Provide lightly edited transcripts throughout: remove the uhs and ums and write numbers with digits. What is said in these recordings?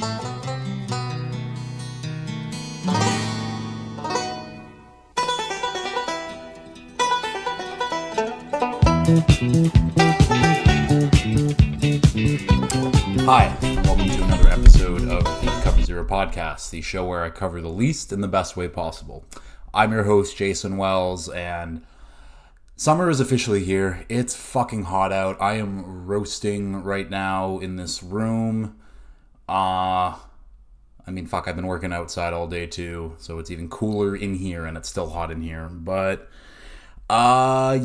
Hi, welcome to another episode of the Cover Zero Podcast, the show where I cover the least in the best way possible. I'm your host, Jason Wells, and summer is officially here. It's fucking hot out. I am roasting right now in this room. I've been working outside all day too, so it's even cooler in here, and it's still hot in here, but I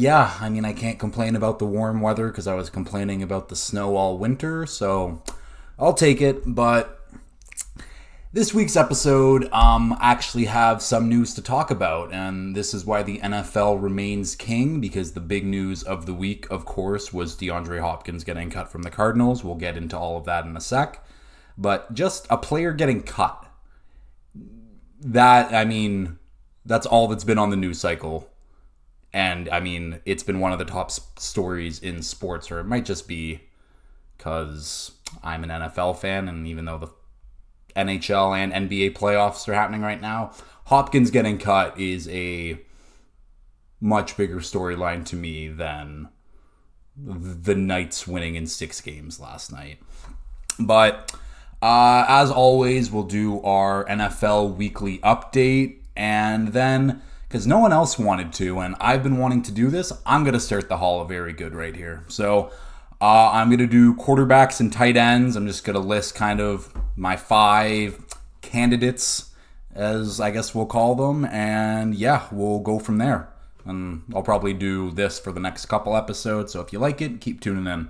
can't complain about the warm weather because I was complaining about the snow all winter, so I'll take it. But this week's episode actually have some news to talk about, and this is why the NFL remains king, because the big news of the week, of course, was DeAndre Hopkins getting cut from the Cardinals. We'll get into all of that in a sec. But just a player getting cut, that's all that's been on the news cycle. And, it's been one of the top stories in sports, or it might just be because I'm an NFL fan, and even though the NHL and NBA playoffs are happening right now, Hopkins getting cut is a much bigger storyline to me than the Knights winning in 6 games last night. But, as always, we'll do our NFL weekly update, and then, because no one else wanted to, and I've been wanting to do this, I'm going to start the Hall of Very Good right here. So I'm going to do quarterbacks and tight ends. I'm just going to list kind of my 5 candidates, as I guess we'll call them. And yeah, we'll go from there. And I'll probably do this for the next couple episodes. So if you like it, keep tuning in.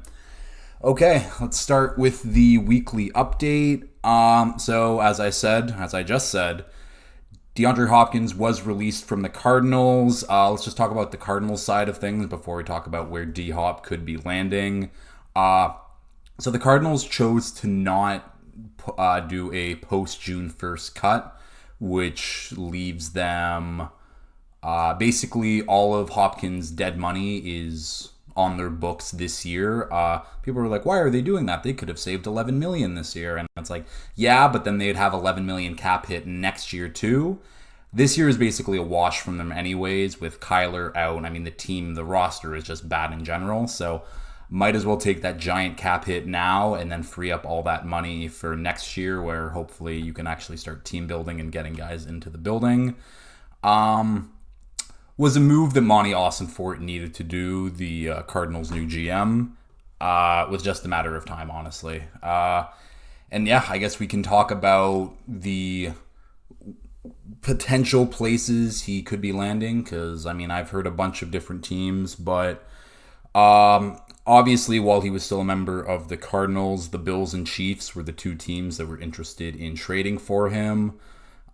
Okay, let's start with the weekly update. So as I just said, DeAndre Hopkins was released from the Cardinals. Let's just talk about the Cardinals side of things before we talk about where D-Hop could be landing. So the Cardinals chose to not do a post-June 1st cut, which leaves them basically all of Hopkins' dead money is on their books this year. People were like, why are they doing that? They could have saved $11 million this year. And it's like, yeah, but then they'd have $11 million cap hit next year too. This year is basically a wash from them anyways, with Kyler out. The roster is just bad in general. So might as well take that giant cap hit now and then free up all that money for next year, where hopefully you can actually start team building and getting guys into the building. Was a move that Monty Austin-Fort needed to do, the Cardinals' new GM. Was just a matter of time, honestly. And yeah, I guess we can talk about the potential places he could be landing, because, I've heard a bunch of different teams, but obviously, while he was still a member of the Cardinals, the Bills and Chiefs were the 2 teams that were interested in trading for him.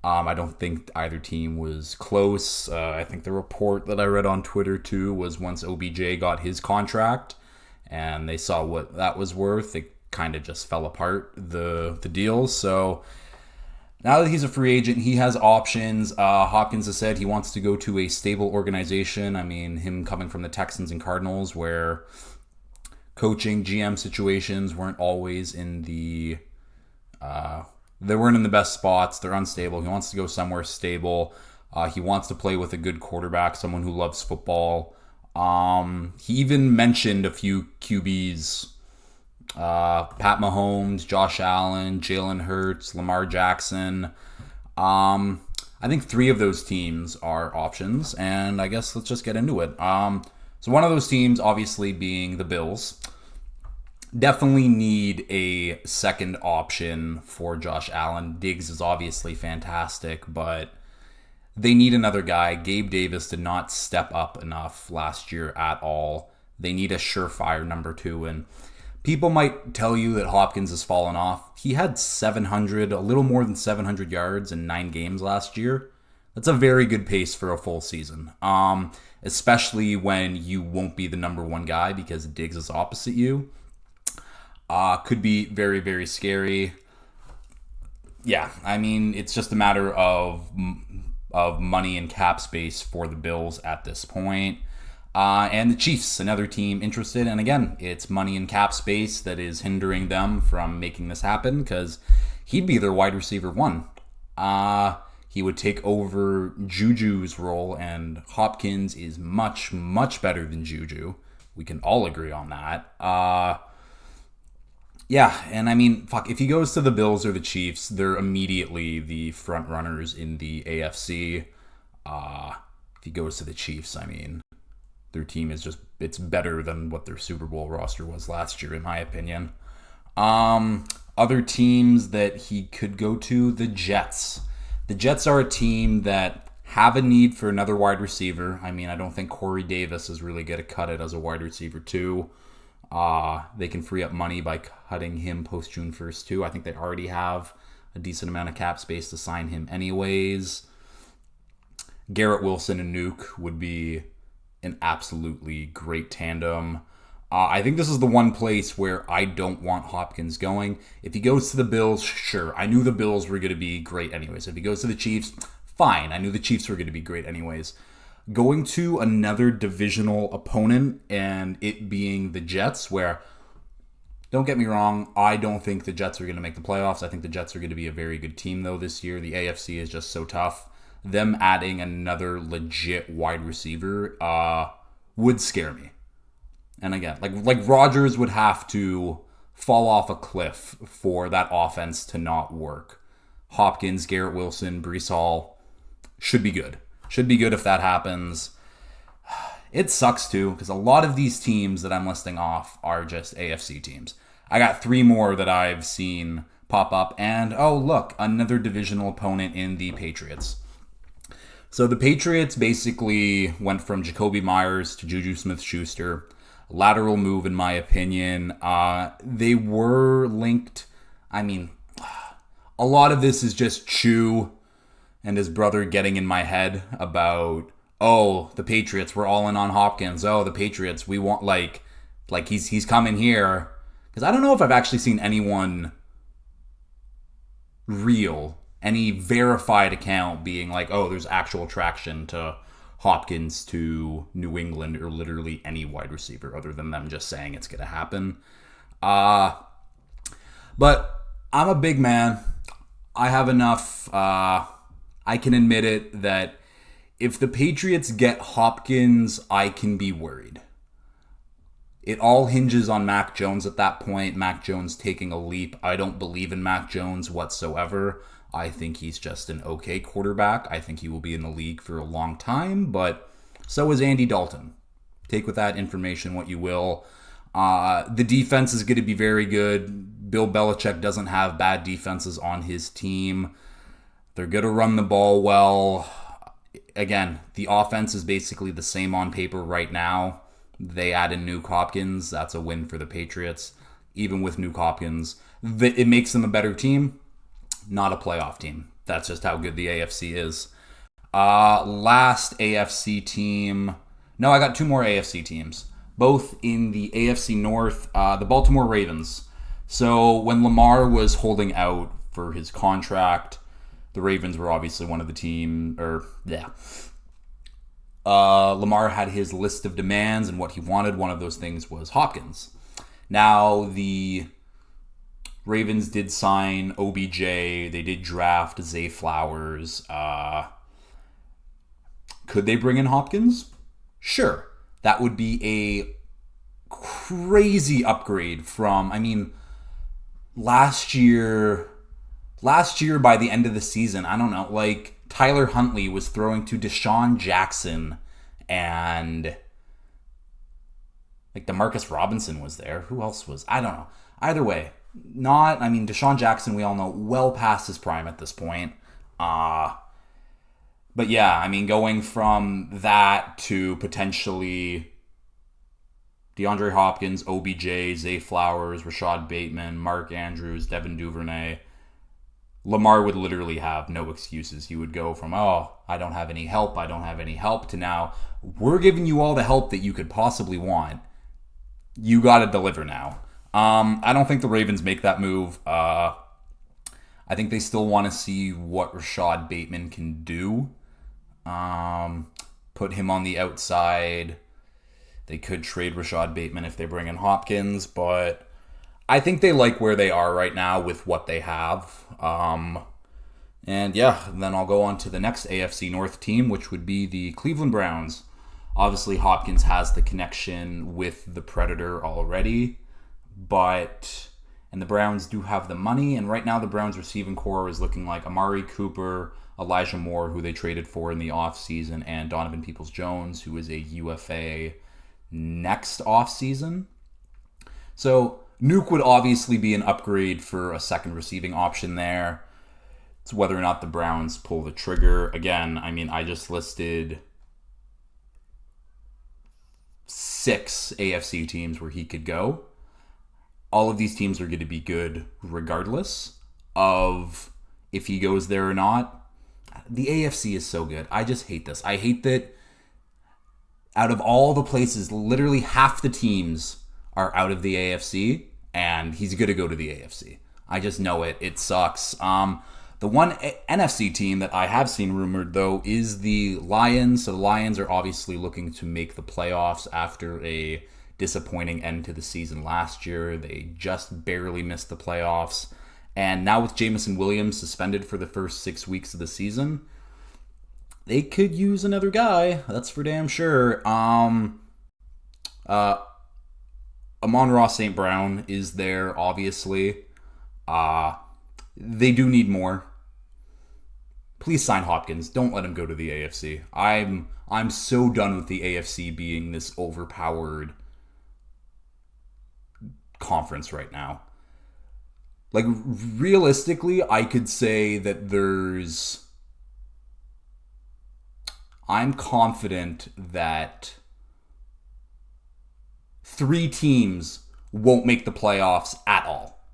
I don't think either team was close. I think the report that I read on Twitter too was once OBJ got his contract and they saw what that was worth, it kind of just fell apart, the deal. So now that he's a free agent, he has options. Hopkins has said he wants to go to a stable organization. Him coming from the Texans and Cardinals, where coaching GM situations weren't always in the they weren't in the best spots. They're unstable. He wants to go somewhere stable. He wants to play with a good quarterback, someone who loves football. He even mentioned a few QBs. Pat Mahomes, Josh Allen, Jalen Hurts, Lamar Jackson. I think 3 of those teams are options, and I guess let's just get into it. So one of those teams, obviously, being the Bills. Definitely need a second option for Josh Allen. Diggs is obviously fantastic, but they need another guy. Gabe Davis did not step up enough last year at all. They need a surefire number 2, and people might tell you that Hopkins has fallen off. He had a little more than 700 yards in 9 games last year. That's a very good pace for a full season, especially when you won't be the number 1 guy because Diggs is opposite you. Could be very, very scary. Yeah, it's just a matter of money and cap space for the Bills at this point. And the Chiefs, another team interested. And again, it's money and cap space that is hindering them from making this happen because he'd be their wide receiver one. He would take over Juju's role, and Hopkins is much, much better than Juju. We can all agree on that. Yeah, and I mean, fuck, if he goes to the Bills or the Chiefs, they're immediately the front runners in the AFC. If he goes to the Chiefs, I mean, their team is just, it's better than what their Super Bowl roster was last year, in my opinion. Other teams that he could go to, the Jets. The Jets are a team that have a need for another wide receiver. I mean, I don't think Corey Davis is really going to cut it as a wide receiver too. They can free up money by cutting him post June 1st too. I think they already have a decent amount of cap space to sign him anyways. Garrett Wilson and Nuke would be an absolutely great tandem. I think this is the one place where I don't want Hopkins going. If he goes to the Bills, sure. I knew the Bills were going to be great anyways. If he goes to the Chiefs, fine. I knew the Chiefs were going to be great anyways. Going to another divisional opponent and it being the Jets, where, don't get me wrong, I don't think the Jets are going to make the playoffs. I think the Jets are going to be a very good team, though, this year. The AFC is just so tough. Them adding another legit wide receiver would scare me. And again, like Rodgers would have to fall off a cliff for that offense to not work. Hopkins, Garrett Wilson, Breece Hall should be good. Should be good if that happens. It sucks too, because a lot of these teams that I'm listing off are just AFC teams. I got 3 more that I've seen pop up, and oh look, another divisional opponent in the Patriots. So the Patriots basically went from Jacoby Myers to Juju Smith-Schuster. Lateral move, in my opinion. They were linked. I mean, a lot of this is just Chew and his brother getting in my head about, oh, the Patriots, we're all in on Hopkins. Oh, the Patriots, we want, like he's coming here. Because I don't know if I've actually seen anyone real, any verified account being like, oh, there's actual traction to Hopkins to New England or literally any wide receiver other than them just saying it's going to happen. But I'm a big man. I have enough. I can admit it that if the Patriots get Hopkins, I can be worried. It all hinges on Mac Jones at that point. Mac Jones taking a leap. I don't believe in Mac Jones whatsoever. I think he's just an okay quarterback. I think he will be in the league for a long time, but so is Andy Dalton. Take with that information what you will. The defense is going to be very good. Bill Belichick doesn't have bad defenses on his team. They're going to run the ball well. Again, the offense is basically the same on paper right now. They add in Nuke Hopkins. That's a win for the Patriots. Even with Nuke Hopkins, it makes them a better team. Not a playoff team. That's just how good the AFC is. Last AFC team. No, I got 2 more AFC teams. Both in the AFC North. The Baltimore Ravens. So when Lamar was holding out for his contract, the Ravens were obviously one of the team. Lamar had his list of demands and what he wanted. One of those things was Hopkins. Now the Ravens did sign OBJ. They did draft Zay Flowers. Could they bring in Hopkins? Sure. That would be a crazy upgrade from, I mean, last year by the end of the season, I don't know, like Tyler Huntley was throwing to Deshaun Jackson and like DeMarcus Robinson was there. Who else was? I don't know. Either way. Deshaun Jackson, we all know, well past his prime at this point. But yeah, I mean, going from that to potentially DeAndre Hopkins, OBJ, Zay Flowers, Rashad Bateman, Mark Andrews, Devin Duvernay, Lamar would literally have no excuses. He would go from, oh, I don't have any help, to now, we're giving you all the help that you could possibly want. You got to deliver now. I don't think the Ravens make that move. I think they still want to see what Rashad Bateman can do. Put him on the outside. They could trade Rashad Bateman if they bring in Hopkins, but I think they like where they are right now with what they have. And then I'll go on to the next AFC North team, which would be the Cleveland Browns. Obviously, Hopkins has the connection with the Predator already, and the Browns do have the money, and right now the Browns receiving core is looking like Amari Cooper, Elijah Moore, who they traded for in the offseason, and Donovan Peoples-Jones, who is a UFA next offseason. So Nuke would obviously be an upgrade for a second receiving option there. It's whether or not the Browns pull the trigger. Again, I mean, I just listed 6 AFC teams where he could go. All of these teams are going to be good regardless of if he goes there or not. The AFC is so good. I just hate this. I hate that out of all the places, literally half the teams are out of the AFC, and he's going to go to the AFC. I just know it. It sucks. The one NFC team that I have seen rumored, though, is the Lions. So the Lions are obviously looking to make the playoffs after a disappointing end to the season last year. They just barely missed the playoffs. And now with Jameson Williams suspended for the first 6 weeks of the season, they could use another guy. That's for damn sure. Amon-Ra St. Brown is there, obviously. They do need more. Please sign Hopkins. Don't let him go to the AFC. I'm so done with the AFC being this overpowered conference right now. Like, realistically, I could say that I'm confident that 3 teams won't make the playoffs at all.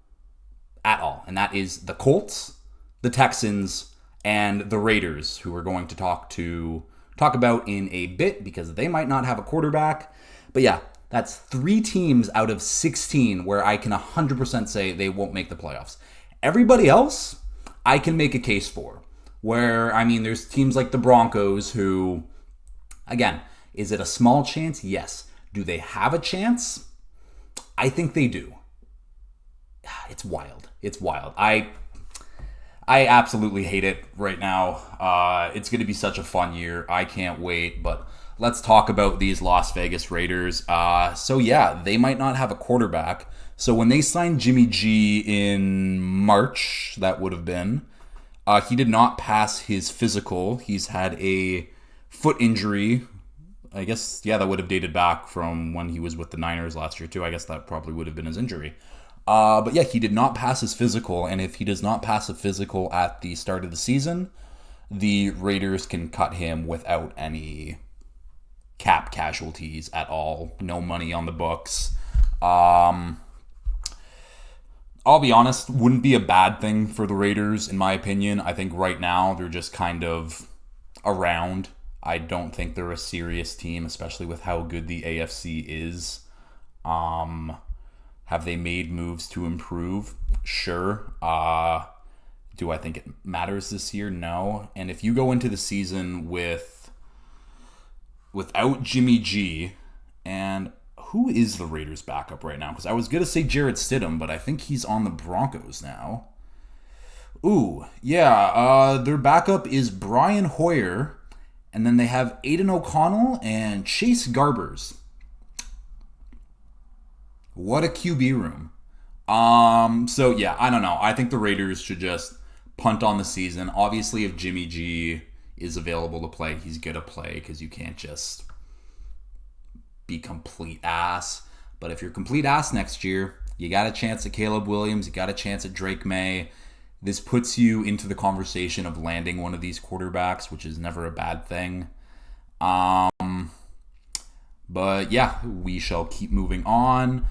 At all. And that is the Colts, the Texans, and the Raiders, who we're going to talk about in a bit because they might not have a quarterback. But yeah, that's 3 teams out of 16 where I can 100% say they won't make the playoffs. Everybody else, I can make a case for. Where, I mean, there's teams like the Broncos who, again, is it a small chance? Yes. Do they have a chance? I think they do. It's wild. It's wild. I absolutely hate it right now. It's going to be such a fun year. I can't wait. But let's talk about these Las Vegas Raiders. So yeah, they might not have a quarterback. So when they signed Jimmy G in March, that would have been, he did not pass his physical. He's had a foot injury. I guess, yeah, that would have dated back from when he was with the Niners last year too. I guess that probably would have been his injury. But yeah, he did not pass his physical, and if he does not pass a physical at the start of the season, the Raiders can cut him without any cap casualties at all. No money on the books. I'll be honest, wouldn't be a bad thing for the Raiders, in my opinion. I think right now they're just kind of around. I don't think they're a serious team, especially with how good the AFC is. Have they made moves to improve? Sure. Do I think it matters this year? No. And if you go into the season without Jimmy G, and who is the Raiders' backup right now? Because I was going to say Jarrett Stidham, but I think he's on the Broncos now. Ooh, yeah. Their backup is Brian Hoyer, and then they have Aiden O'Connell and Chase Garbers. What a QB room. So yeah, I don't know. I think the Raiders should just punt on the season. Obviously, if Jimmy G is available to play, he's going to play because you can't just be complete ass. But if you're complete ass next year, you got a chance at Caleb Williams, you got a chance at Drake May. This puts you into the conversation of landing one of these quarterbacks, which is never a bad thing. But yeah, we shall keep moving on.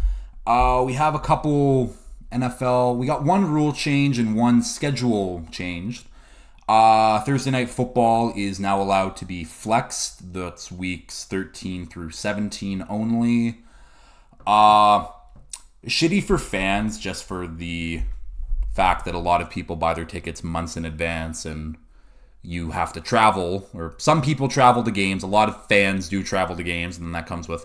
We have a couple NFL. We got one rule change and one schedule change. Thursday Night Football is now allowed to be flexed. That's weeks 13 through 17 only. Shitty for fans, just for the fact that a lot of people buy their tickets months in advance and you have to travel, or some people travel to games. A lot of fans do travel to games, and then that comes with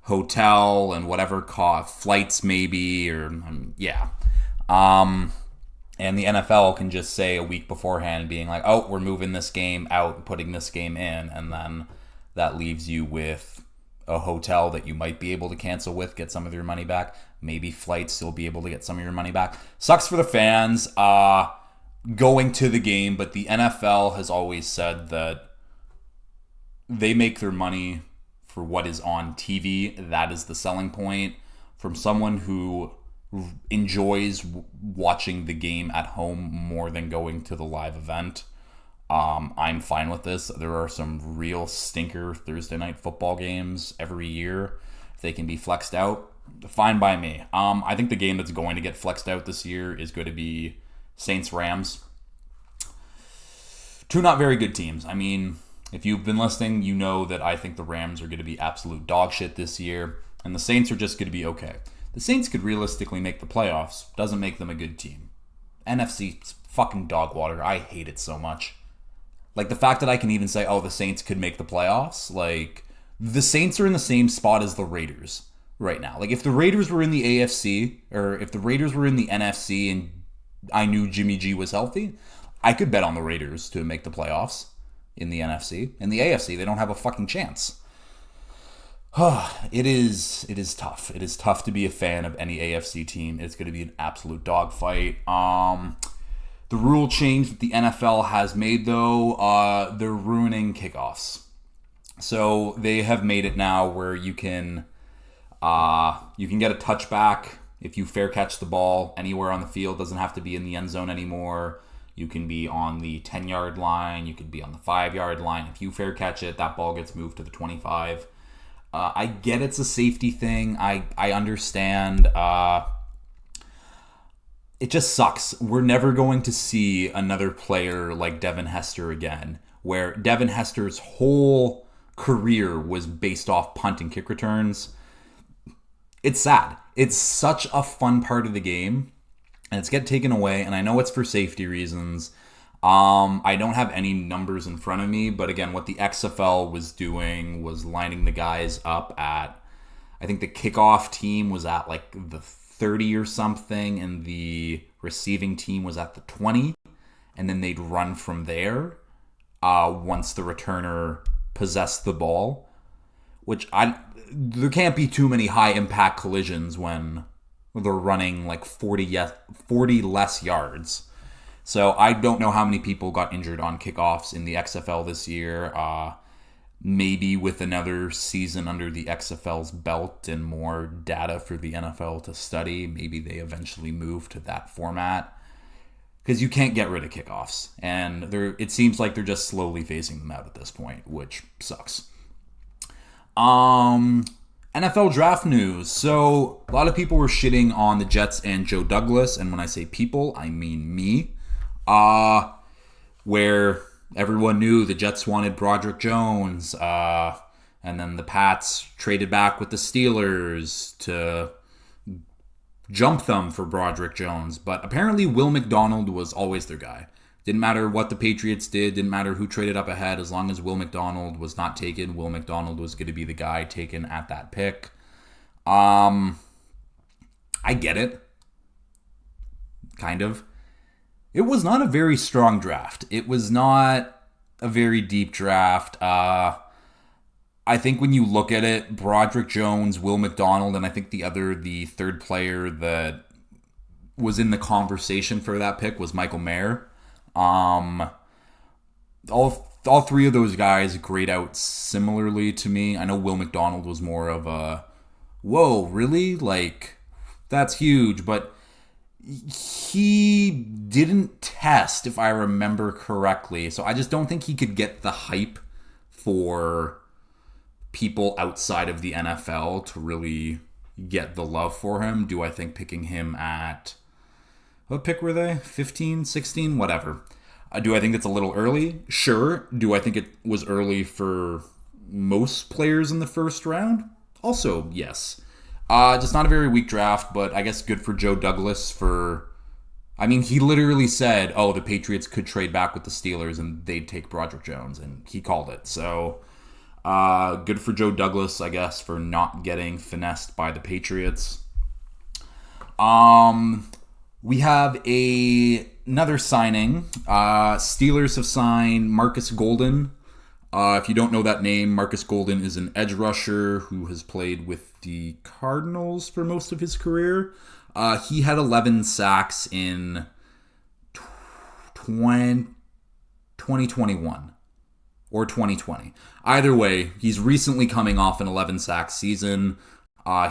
hotel and whatever cost, flights maybe, or yeah. And the NFL can just say a week beforehand, being like, oh, we're moving this game out and putting this game in. And then that leaves you with a hotel that you might be able to cancel with, get some of your money back. Maybe flights, you'll be able to get some of your money back. Sucks for the fans going to the game, but the NFL has always said that they make their money for what is on TV. That is the selling point. From someone who enjoys watching the game at home more than going to the live event, I'm fine with this. There are some real stinker Thursday night football games every year. If they can be flexed out, fine by me. I think the game that's going to get flexed out this year is going to be Saints-Rams. Two not very good teams. I mean, if you've been listening, you know that I think the Rams are going to be absolute dog shit this year, and the Saints are just going to be okay. The Saints could realistically make the playoffs. Doesn't make them a good team. NFC's fucking dog water. I hate it so much. Like, the fact that I can even say, oh, the Saints could make the playoffs. Like, the Saints are in the same spot as the Raiders right now. Like, if the Raiders were in the AFC, or if the Raiders were in the NFC and I knew Jimmy G was healthy, I could bet on the Raiders to make the playoffs in the NFC. In the AFC, they don't have a fucking chance. It is tough. It is tough to be a fan of any AFC team. It's going to be an absolute dogfight. The rule change that the NFL has made, though, they're ruining kickoffs. So they have made it now where you can get a touchback if you fair catch the ball anywhere on the field. Doesn't have to be in the end zone anymore. You can be on the 10-yard line. You could be on the 5-yard line. If you fair catch it, that ball gets moved to the 25. I get it's a safety thing. I understand. It just sucks. We're never going to see another player like Devin Hester again, where Devin Hester's whole career was based off punt and kick returns. It's sad. It's such a fun part of the game, and it's getting taken away, and I know it's for safety reasons. I don't have any numbers in front of me, but again, what the XFL was doing was lining the guys up at, I think the kickoff team was at like the 30 or something, and the receiving team was at the 20, and then they'd run from there once the returner possessed the ball, there can't be too many high impact collisions when they're running like 40 less yards. So I don't know how many people got injured on kickoffs in the XFL this year. Maybe with another season under the XFL's belt and more data for the NFL to study, maybe they eventually move to that format. Because you can't get rid of kickoffs. And it seems like they're just slowly phasing them out at this point, which sucks. NFL draft news. So a lot of people were shitting on the Jets and Joe Douglas. And when I say people, I mean me. Where everyone knew the Jets wanted Broderick Jones, and then the Pats traded back with the Steelers to jump them for Broderick Jones. But apparently Will McDonald was always their guy. Didn't matter what the Patriots did, didn't matter who traded up ahead, as long as Will McDonald was not taken, Will McDonald was going to be the guy taken at that pick. I get it. Kind of. It was not a very strong draft. It was not a very deep draft. I think when you look at it, Broderick Jones, Will McDonald, and I think the third player that was in the conversation for that pick was Michael Mayer. All three of those guys grade out similarly to me. I know Will McDonald was more of a, whoa, really? Like, that's huge, but he didn't test, if I remember correctly. So I just don't think he could get the hype for people outside of the NFL to really get the love for him. Do I think picking him at, what pick were they? 15, 16, whatever. Do I think it's a little early? Sure. Do I think it was early for most players in the first round? Also, yes. Just not a very weak draft, but I guess good for Joe Douglas he literally said, oh, the Patriots could trade back with the Steelers and they'd take Broderick Jones, and he called it. So, Good for Joe Douglas, I guess, for not getting finessed by the Patriots. We have another signing. Steelers have signed Marcus Golden. If you don't know that name, Marcus Golden is an edge rusher who has played with the Cardinals for most of his career. He had 11 sacks in 2021 or 2020. Either way, he's recently coming off an 11 sack season.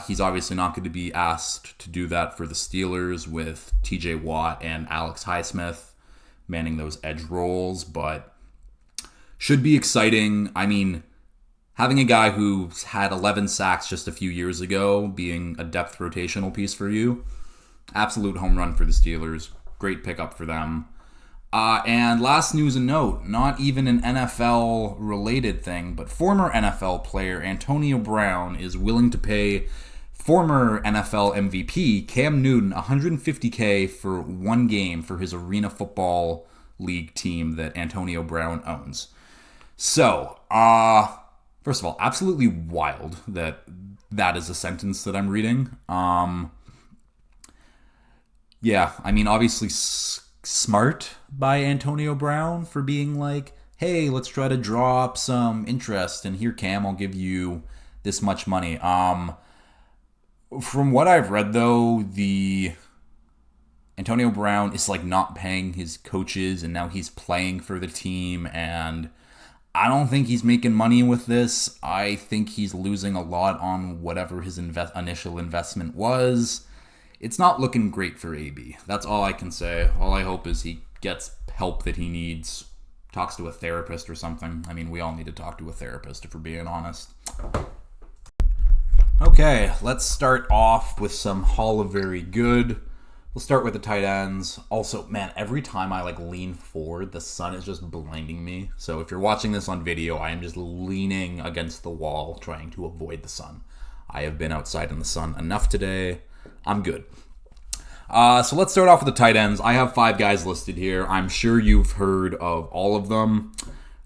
He's obviously not going to be asked to do that for the Steelers with TJ Watt and Alex Highsmith manning those edge roles, but should be exciting. I mean, having a guy who's had 11 sacks just a few years ago being a depth rotational piece for you, absolute home run for the Steelers. Great pickup for them. And last news and note, not even an NFL-related thing, but former NFL player Antonio Brown is willing to pay former NFL MVP Cam Newton $150K for one game for his Arena Football League team that Antonio Brown owns. So, first of all, absolutely wild that is a sentence that I'm reading. Yeah, I mean, obviously smart by Antonio Brown for being like, hey, let's try to draw up some interest, and here, Cam, I'll give you this much money. From what I've read, though, the Antonio Brown is like not paying his coaches, and now he's playing for the team, and I don't think he's making money with this. I think he's losing a lot on whatever his initial investment was. It's not looking great for AB. That's all I can say. All I hope is he gets help that he needs, talks to a therapist or something. I mean, we all need to talk to a therapist if we're being honest. Okay, let's start off with some Hall of Very Good. We'll start with the tight ends. Also, man, every time I lean forward, the sun is just blinding me. So if you're watching this on video, I am just leaning against the wall trying to avoid the sun. I have been outside in the sun enough today. I'm good. So let's start off with the tight ends. I have 5 guys listed here. I'm sure you've heard of all of them.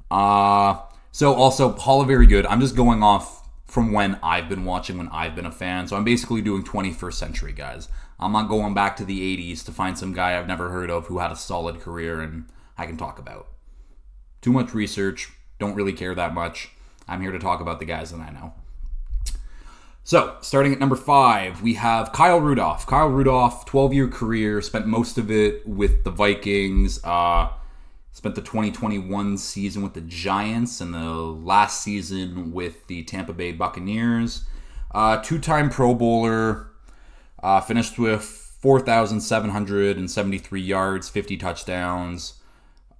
So also, Hall of Very Good. I'm just going off from when I've been watching, when I've been a fan. So I'm basically doing 21st century guys. I'm not going back to the 80s to find some guy I've never heard of who had a solid career and I can talk about. Too much research. Don't really care that much. I'm here to talk about the guys that I know. So, starting at number 5, we have Kyle Rudolph. Kyle Rudolph, 12-year career, spent most of it with the Vikings, spent the 2021 season with the Giants, and the last season with the Tampa Bay Buccaneers. 2-time Pro Bowler, finished with 4,773 yards, 50 touchdowns.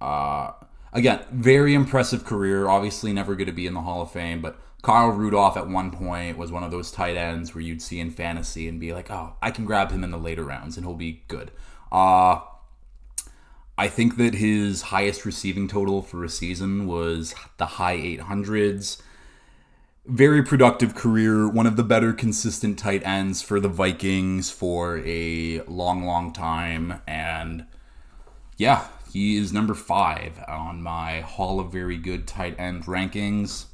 Again, very impressive career, obviously never going to be in the Hall of Fame, but Kyle Rudolph at one point was one of those tight ends where you'd see in fantasy and be like, oh, I can grab him in the later rounds and he'll be good. I think that his highest receiving total for a season was the high 800s. Very productive career, one of the better consistent tight ends for the Vikings for a long, long time. And yeah, he is number 5 on my Hall of Very Good tight end rankings.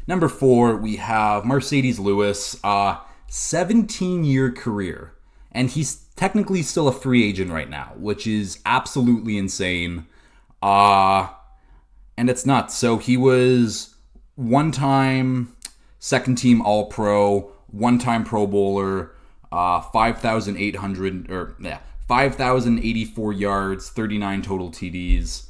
Number 4, we have Marcedes Lewis, 17-year career. And he's technically still a free agent right now, which is absolutely insane. And it's nuts. So he was one-time second-team All-Pro, one-time Pro Bowler, 5,084 yards, 39 total TDs.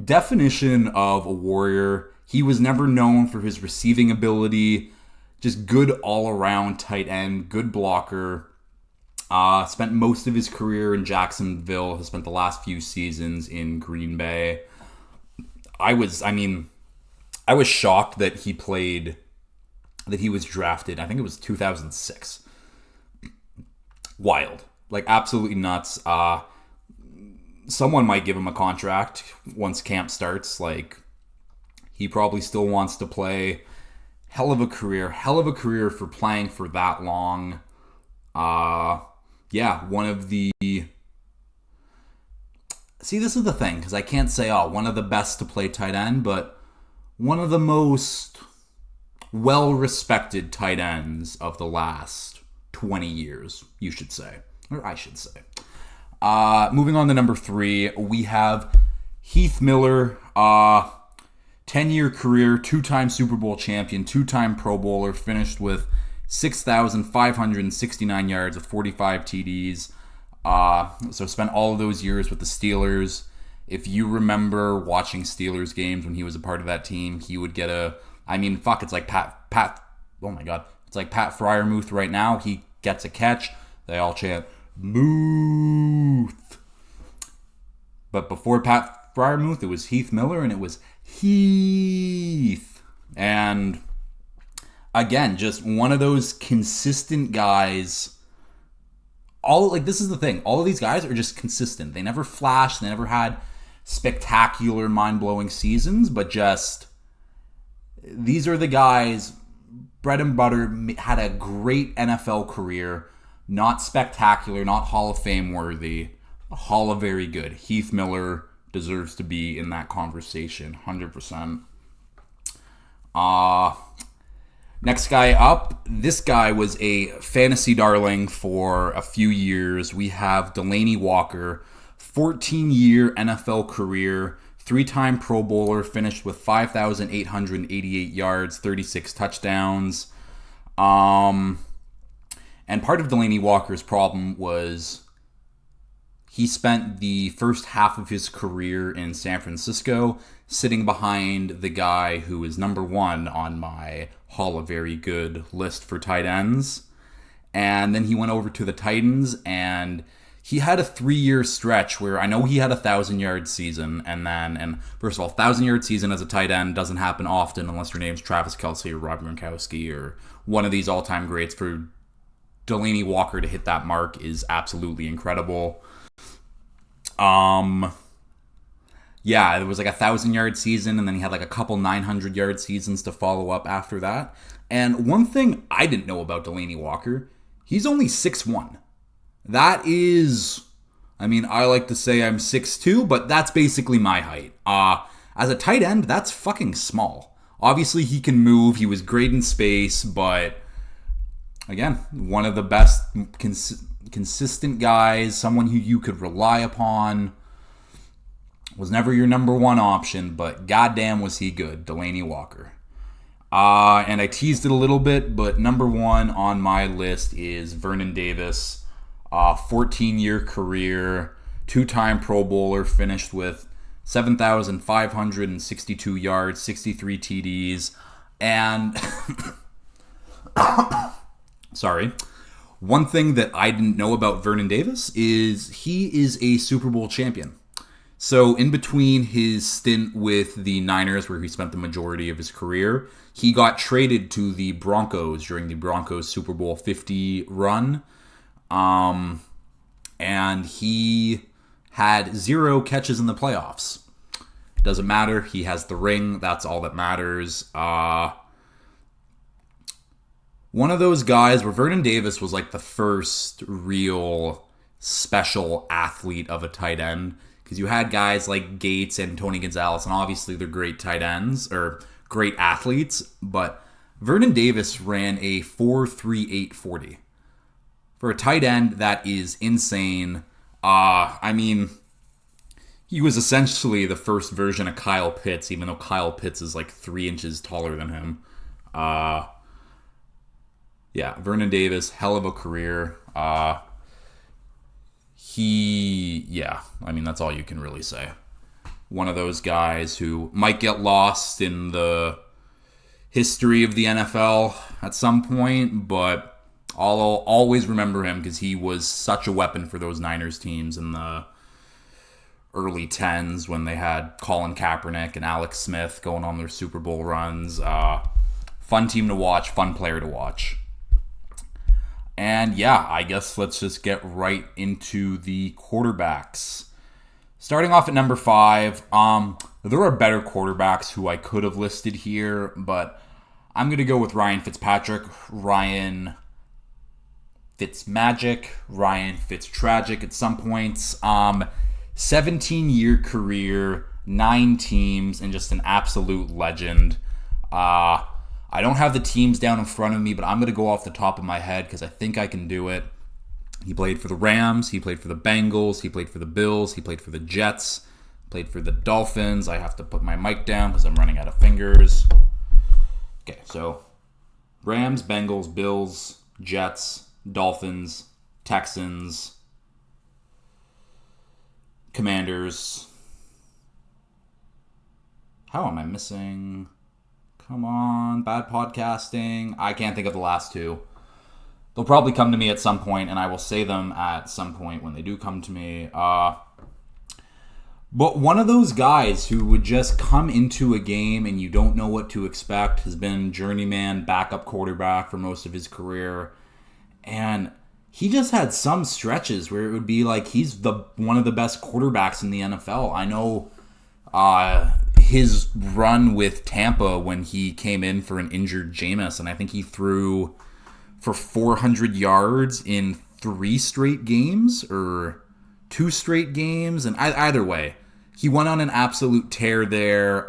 Definition of a warrior. He was never known for his receiving ability. Just good all-around tight end, good blocker. Spent most of his career in Jacksonville. Has spent the last few seasons in Green Bay. I was shocked that he was drafted. I think it was 2006. Wild. Absolutely nuts. Someone might give him a contract once camp starts. He probably still wants to play. Hell of a career for playing for that long. One of the... See, this is the thing, because I can't say, one of the best to play tight end, but one of the most well-respected tight ends of the last 20 years, you should say. Or I should say. Moving on to number 3, we have Heath Miller. 10-year career, 2-time Super Bowl champion, 2-time Pro Bowler, finished with 6,569 yards of 45 TDs. So spent all of those years with the Steelers. If you remember watching Steelers games when he was a part of that team, he would get it's like Pat, oh my God. It's like Pat Freiermuth right now. He gets a catch. They all chant, Muth. But before Pat Freiermuth, it was Heath Miller, and it was Heath. And again, just one of those consistent guys. This is the thing. All of these guys are just consistent. They never flashed. They never had spectacular, mind-blowing seasons, but just these are the guys, bread and butter, had a great NFL career. Not spectacular, not Hall of Fame worthy. Hall of very good. Heath Miller deserves to be in that conversation, 100%. Next guy up, this guy was a fantasy darling for a few years. We have Delanie Walker, 14-year NFL career, 3-time Pro Bowler, finished with 5,888 yards, 36 touchdowns. And part of Delanie Walker's problem was he spent the first half of his career in San Francisco sitting behind the guy who is number 1 on my Hall of Very Good list for tight ends. And then he went over to the Titans, and he had a 3-year stretch where I know he had a 1,000-yard season. And first of all, 1,000-yard season as a tight end doesn't happen often unless your name's Travis Kelce or Rob Gronkowski or one of these all-time greats. For Delanie Walker to hit that mark is absolutely incredible. Yeah, it was like a 1,000-yard season, and then he had like a couple 900-yard seasons to follow up after that. And one thing I didn't know about Delanie Walker, he's only 6'1". That is, I like to say I'm 6'2", but that's basically my height. As a tight end, that's fucking small. Obviously, he can move. He was great in space, but again, one of the best consistent guys, someone who you could rely upon. Was never your number 1 option, but goddamn was he good, Delanie Walker. And I teased it a little bit, but number 1 on my list is Vernon Davis. 14-year career, 2-time Pro Bowler, finished with 7,562 yards, 63 TDs, and sorry. One thing that I didn't know about Vernon Davis is he is a Super Bowl champion. So in between his stint with the Niners, where he spent the majority of his career, he got traded to the Broncos during the Broncos Super Bowl 50 run. And he had 0 catches in the playoffs. Doesn't matter. He has the ring. That's all that matters. One of those guys where Vernon Davis was like the first real special athlete of a tight end. Because you had guys like Gates and Tony Gonzalez, and obviously they're great tight ends, or great athletes, but Vernon Davis ran a 4.38 40. For a tight end, that is insane. He was essentially the first version of Kyle Pitts, even though Kyle Pitts is like 3 inches taller than him. Vernon Davis, hell of a career. That's all you can really say. One of those guys who might get lost in the history of the NFL at some point, but I'll always remember him because he was such a weapon for those Niners teams in the early 10s when they had Colin Kaepernick and Alex Smith going on their Super Bowl runs. Fun team to watch, fun player to watch. And I guess let's just get right into the quarterbacks. Starting off at number 5, there are better quarterbacks who I could have listed here, but I'm going to go with Ryan Fitzpatrick, Ryan Fitzmagic, Ryan Fitztragic at some points. 17-year career, 9 teams, and just an absolute legend. I don't have the teams down in front of me, but I'm going to go off the top of my head because I think I can do it. He played for the Rams, he played for the Bengals, he played for the Bills, he played for the Jets, played for the Dolphins. I have to put my mic down because I'm running out of fingers. Okay, so Rams, Bengals, Bills, Jets, Dolphins, Texans, Commanders. How am I missing? Come on, bad podcasting. I can't think of the last 2. They'll probably come to me at some point, and I will say them at some point when they do come to me. But one of those guys who would just come into a game and you don't know what to expect, has been journeyman backup quarterback for most of his career. And he just had some stretches where it would be like he's one of the best quarterbacks in the NFL. I know his run with Tampa when he came in for an injured Jameis, and I think he threw for 400 yards in 3 straight games or 2 straight games, and either way, he went on an absolute tear there.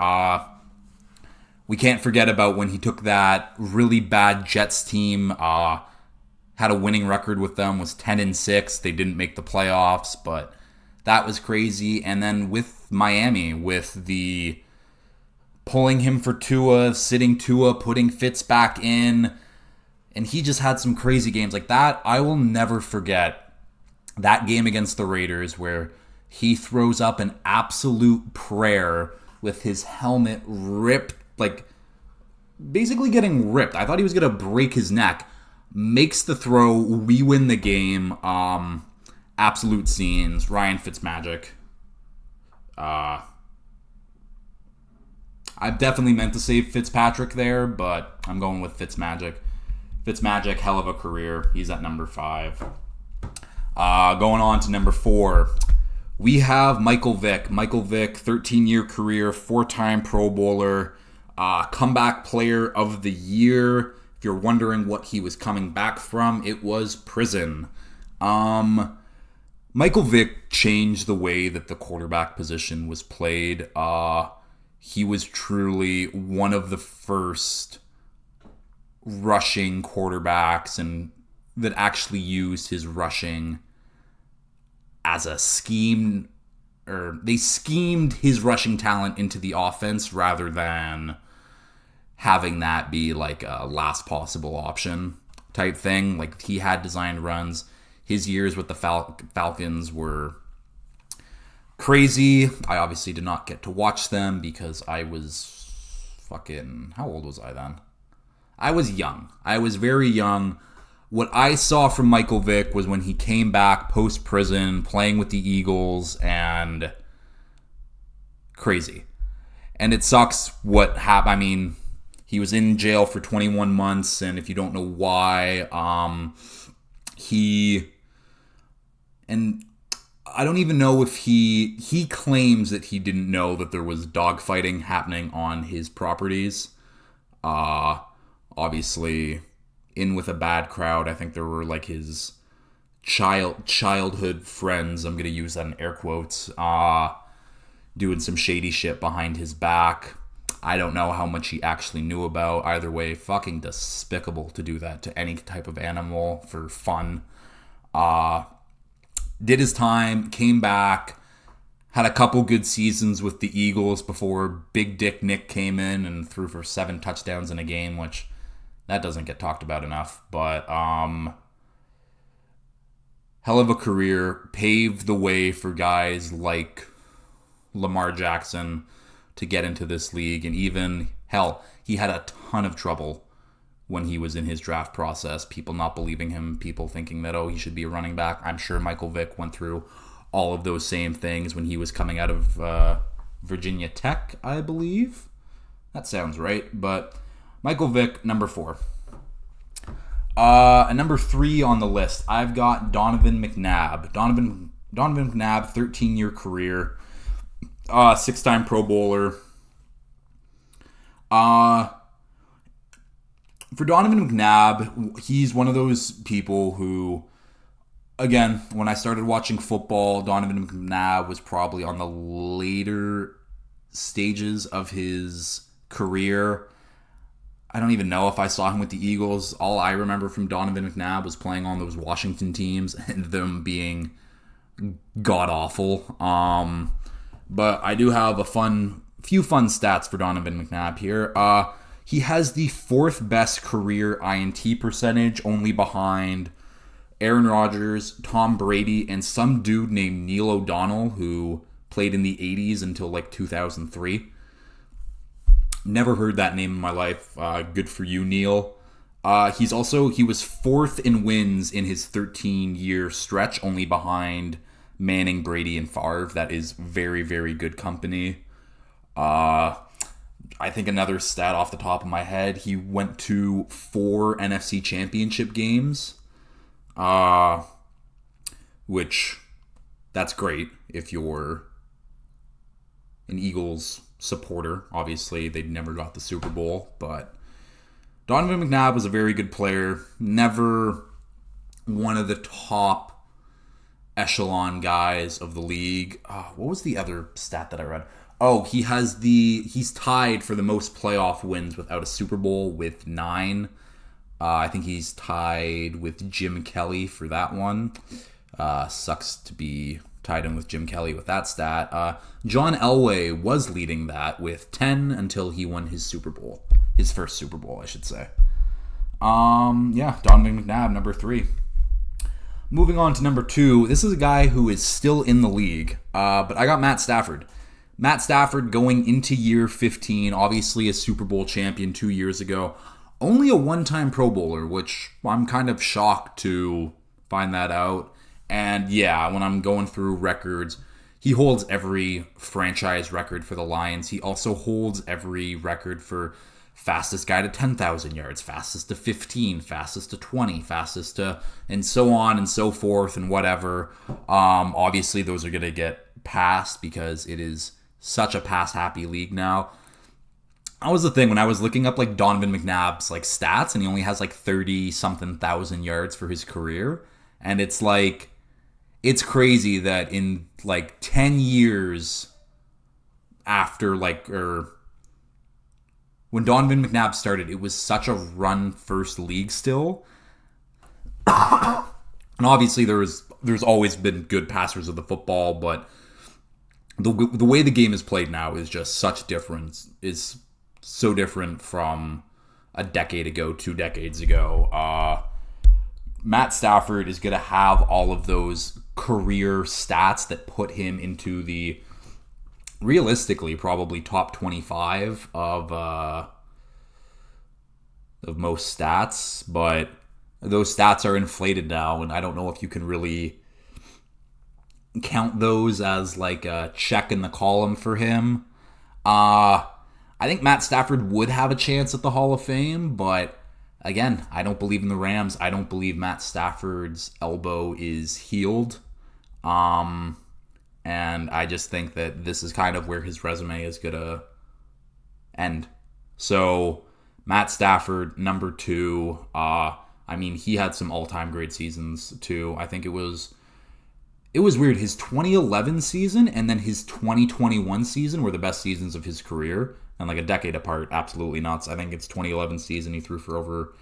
We can't forget about when he took that really bad Jets team, had a winning record with them, was 10-6. They didn't make the playoffs, but that was crazy. And then with Miami, with the pulling him for Tua, sitting Tua, putting Fitz back in, and he just had some crazy games like that. I will never forget that game against the Raiders where he throws up an absolute prayer with his helmet ripped, like basically getting ripped. I thought he was going to break his neck. Makes the throw. We win the game. Absolute scenes. Ryan Fitzmagic. I definitely meant to say Fitzpatrick there, but I'm going with Fitzmagic. Fitzmagic, hell of a career. He's at number 5. Going on to number 4. We have Michael Vick. Michael Vick, 13-year career, 4-time Pro Bowler, comeback player of the year. If you're wondering what he was coming back from, it was prison. Michael Vick changed the way that the quarterback position was played. He was truly one of the first rushing quarterbacks and that actually used his rushing as a scheme, or they schemed his rushing talent into the offense rather than having that be like a last possible option type thing. Like, he had designed runs. His years with the Falcons were crazy. I obviously did not get to watch them because I was fucking... How old was I then? I was young. I was very young. What I saw from Michael Vick was when he came back post-prison, playing with the Eagles, and crazy. And it sucks what happened. I mean, he was in jail for 21 months, and if you don't know why, and I don't even know if he claims that he didn't know that there was dogfighting happening on his properties. Obviously, in with a bad crowd. I think there were like his childhood friends, I'm going to use that in air quotes, doing some shady shit behind his back. I don't know how much he actually knew about. Either way, fucking despicable to do that to any type of animal for fun. Did his time, came back, had a couple good seasons with the Eagles before Big Dick Nick came in and threw for 7 touchdowns in a game, which that doesn't get talked about enough. But hell of a career, paved the way for guys like Lamar Jackson to get into this league. And even, hell, he had a ton of trouble when he was in his draft process. People not believing him, people thinking that, oh, he should be a running back. I'm sure Michael Vick went through all of those same things when he was coming out of Virginia Tech, I believe. That sounds right. But Michael Vick, number 4. Number 3 on the list, I've got Donovan McNabb. Donovan McNabb, 13-year career, 6-time Pro Bowler. For Donovan McNabb, he's one of those people who, again, when I started watching football, Donovan McNabb was probably on the later stages of his career. I don't even know if I saw him with the Eagles. All I remember from Donovan McNabb was playing on those Washington teams and them being god awful. But I do have a few fun stats for Donovan McNabb here. He has the fourth best career INT percentage, only behind Aaron Rodgers, Tom Brady, and some dude named Neil O'Donnell who played in the 80s until like 2003. Never heard that name in my life. Good for you, Neil. He was fourth in wins in his 13-year stretch, only behind Manning, Brady, and Favre. That is very, very good company. I think another stat off the top of my head, he went to 4 NFC championship games, which that's great if you're an Eagles supporter. Obviously, they never got the Super Bowl, but Donovan McNabb was a very good player. Never one of the top echelon guys of the league. What was the other stat that I read? Oh, he's tied for the most playoff wins without a Super Bowl with 9. I think he's tied with Jim Kelly for that one. Sucks to be tied in with Jim Kelly with that stat. John Elway was leading that with 10 until he won his Super Bowl. His first Super Bowl, I should say. Donovan McNabb, number 3. Moving on to number 2. This is a guy who is still in the league, but I got Matt Stafford. Matt Stafford going into year 15, obviously a Super Bowl champion 2 years ago. Only a one-time Pro Bowler, which I'm kind of shocked to find that out. And yeah, when I'm going through records, he holds every franchise record for the Lions. He also holds every record for fastest guy to 10,000 yards, fastest to 15, fastest to 20, fastest to, and so on and so forth and whatever. Obviously, those are going to get passed because it is such a pass-happy league now. That was the thing when I was looking up like Donovan McNabb's like stats, and he only has like 30-something thousand yards for his career. And it's like, it's crazy that in like 10 years after when Donovan McNabb started, it was such a run-first league still. And obviously there's always been good passers of the football, but the way the game is played now is just is so different from a decade ago, 2 decades ago. Matt Stafford is going to have all of those career stats that put him into the, realistically, probably top 25 of most stats, but those stats are inflated now, and I don't know if you can really count those as like a check in the column for him. I think Matt Stafford would have a chance at the Hall of Fame, but again, I don't believe in the Rams. I don't believe Matt Stafford's elbow is healed. And I just think that this is kind of where his resume is going to end. So, Matt Stafford, number 2. He had some all-time great seasons, too. I think it was weird. His 2011 season and then his 2021 season were the best seasons of his career. And like a decade apart, absolutely nuts. I think it's 2011 season he threw for over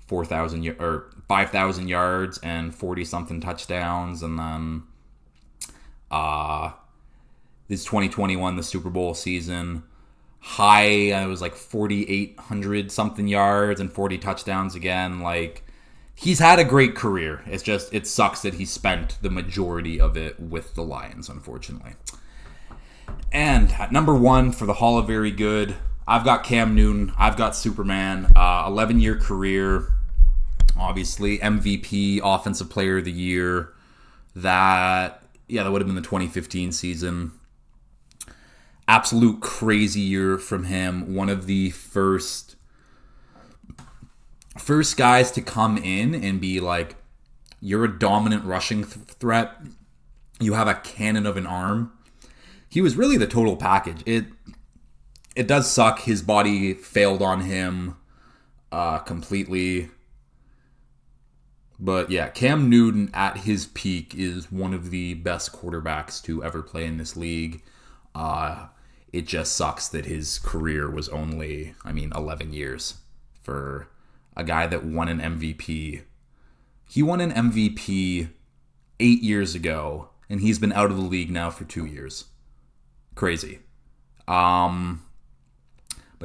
5,000 yards and 40-something touchdowns. And then this 2021, the Super Bowl season, high, it was like 4,800-something yards and 40 touchdowns again. Like, he's had a great career. It sucks that he spent the majority of it with the Lions, unfortunately. And at number 1 for the Hall of Very Good, I've got Cam Newton. I've got Superman. 11-year career. Obviously, MVP, Offensive Player of the Year. That would have been the 2015 season. Absolute crazy year from him. One of the first guys to come in and be like, you're a dominant rushing threat. You have a cannon of an arm. He was really the total package. It does suck. His body failed on him completely. But yeah, Cam Newton at his peak is one of the best quarterbacks to ever play in this league. It just sucks that his career was only, 11 years for a guy that won an MVP. He won an MVP 8 years ago, and he's been out of the league now for 2 years. Crazy. But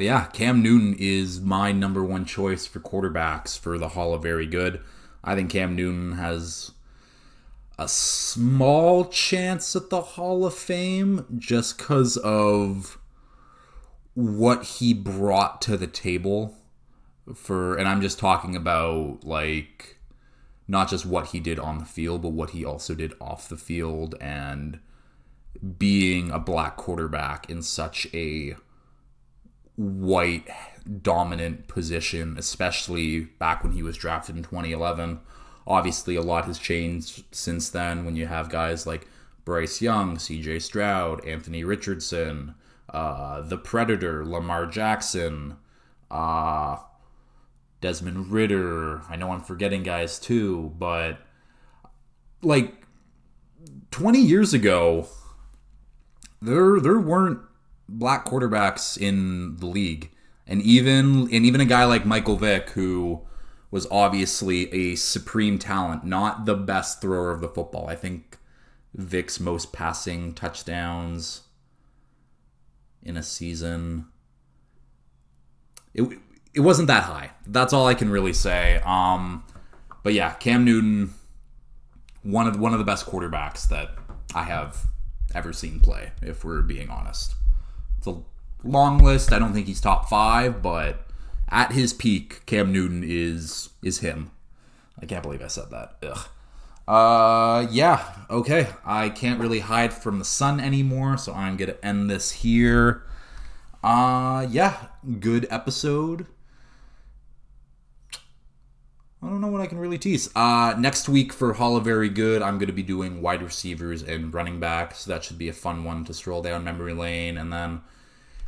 yeah, Cam Newton is my number one choice for quarterbacks for the Hall of Very Good. I think Cam Newton has a small chance at the Hall of Fame just because of what he brought to the table and I'm just talking about like not just what he did on the field, but what he also did off the field, and being a black quarterback in such a white dominant position, especially back when he was drafted in 2011. Obviously, a lot has changed since then when you have guys like Bryce Young, CJ Stroud, Anthony Richardson, the Predator, Lamar Jackson, Desmond Ridder. I know I'm forgetting guys too, but like 20 years ago, there weren't black quarterbacks in the league. And even a guy like Michael Vick, who was obviously a supreme talent, not the best thrower of the football. I think Vick's most passing touchdowns in a season, it wasn't that high. That's all I can really say. But yeah, Cam Newton, one of the best quarterbacks that I have ever seen play, if we're being honest. It's a long list. I don't think he's top 5, but at his peak, Cam Newton is him. I can't believe I said that. Ugh. Yeah, okay. I can't really hide from the sun anymore, so I'm going to end this here. Yeah, good episode. I don't know what I can really tease. Next week for Hall of Very Good, I'm going to be doing wide receivers and running backs. So that should be a fun one to stroll down memory lane. And then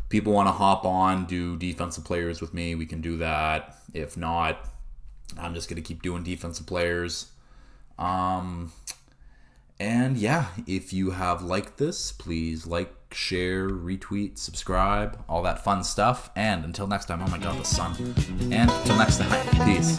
people want to hop on, do defensive players with me, we can do that. If not, I'm just going to keep doing defensive players. And yeah, if you have liked this, please like, share, retweet, subscribe, all that fun stuff. And until next time, oh my god, the sun. And until next time, peace.